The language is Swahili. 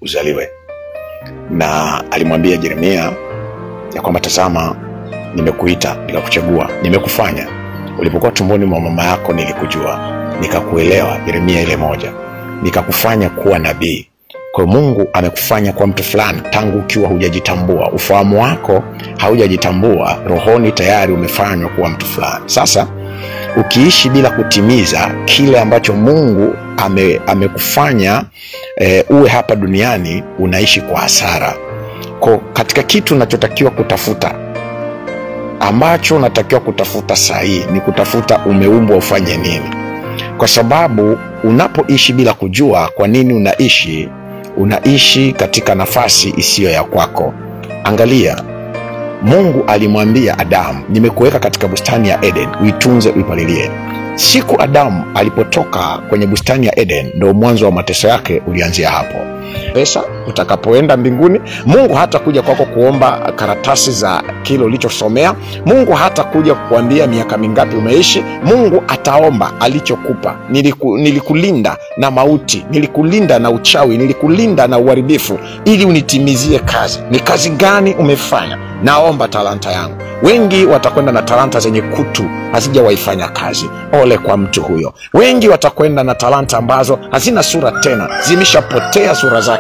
uzaliwe. Na alimwambia Yeremia ya kwamba tazama, nimekuita, nikakuchagua, nimekufanya. Ulipokuwa tumboni mwa mama yako nilikujua, nikakuelewa. Yeremia ile moja. Nikakufanya kuwa nabii. Kwa Mungu amekufanya kwa mtu fulani tangu ukiwa hujajitambua. Ufahamu wako haujajitambua, rohoni tayari umefanywa kuwa mtu fulani. Sasa ukiishi bila kutimiza kile ambacho Mungu amekufanya uwe hapa duniani, unaishi kwa hasara. Kwa katika kitu unachotakiwa kutafuta, ambacho unatakiwa kutafuta sahihi ni kutafuta umeumbwa ufanye nini. Kwa sababu unapoishi bila kujua kwa nini unaishi katika nafasi isiyo ya kwako. Angalia, Mungu alimwambia Adamu, nimekuweka katika bustani ya Eden, uitunze, uipalilie. Siku Adamu alipotoka kwenye bustani ya Eden, ndio mwanzo wa mateso yake ulianzia hapo. Pesa utakapoenda mbinguni, Mungu hata kuja kwako kuomba karatasi za kile ulichosomea. Mungu hata kuja kukuambia miaka mingapi umeishi. Mungu ataomba alichokupa. Nilikulinda na mauti, nilikulinda na uchawi, nilikulinda na uharibifu ili unitimizie kazi. Ni kazi gani umefanya? Naomba talanta yangu. Wengi watakwenda na talanta zenye kutu, hazijawaifanya kazi. Ole kwa mtu huyo. Wengi watakwenda na talanta ambazo hazina sura tena, zimeshapotea sura zake.